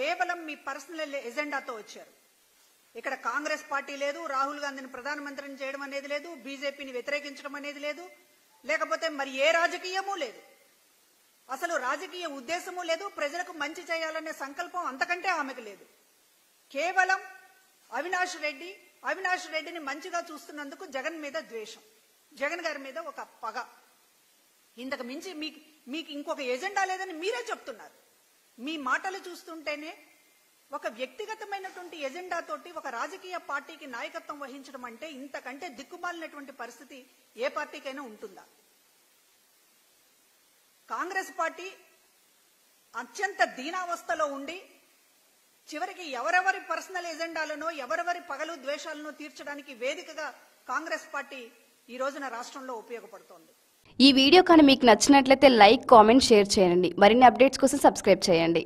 కేవలం మీ పర్సనల్ ఎజెండాతో వచ్చారు. ఇక్కడ కాంగ్రెస్ పార్టీ లేదు, రాహుల్ గాంధీని ప్రధానమంత్రిని చేయడం అనేది లేదు, బీజేపీని వ్యతిరేకించడం అనేది లేదు, లేకపోతే మరి ఏ రాజకీయమూ లేదు, అసలు రాజకీయ ఉద్దేశమూ లేదు, ప్రజలకు మంచి చేయాలనే సంకల్పం అంతకంటే ఆమెకు లేదు. కేవలం అవినాష్ రెడ్డిని మంచిగా చూస్తున్నందుకు జగన్ మీద ద్వేషం, జగన్ గారి మీద ఒక పగ. ఇంతకు మించి మీకు ఇంకొక ఎజెండా లేదని మీరే చెప్తున్నారు. మీ మాటలు చూస్తుంటేనే ఒక వ్యక్తిగతమైనటువంటి ఎజెండాతోటి ఒక రాజకీయ పార్టీకి నాయకత్వం వహించడం అంటే ఇంతకంటే దిక్కుమాలినటువంటి పరిస్థితి ఏ పార్టీకైనా ఉంటుందా? కాంగ్రెస్ పార్టీ అత్యంత దీనావస్థలో ఉండి చివరికి ఎవరెవరి పర్సనల్ ఎజెండాలను, ఎవరెవరి పగలు ద్వేషాలను తీర్చడానికి వేదికగా కాంగ్రెస్ పార్టీ ఈ రోజున రాష్ట్రంలో ఉపయోగపడుతోంది. ఈ వీడియో కానీ మీకు నచ్చినట్లయితే లైక్, కామెంట్, షేర్ చేయండి. మరిన్ని అప్డేట్స్ కోసం సబ్స్క్రైబ్ చేయండి.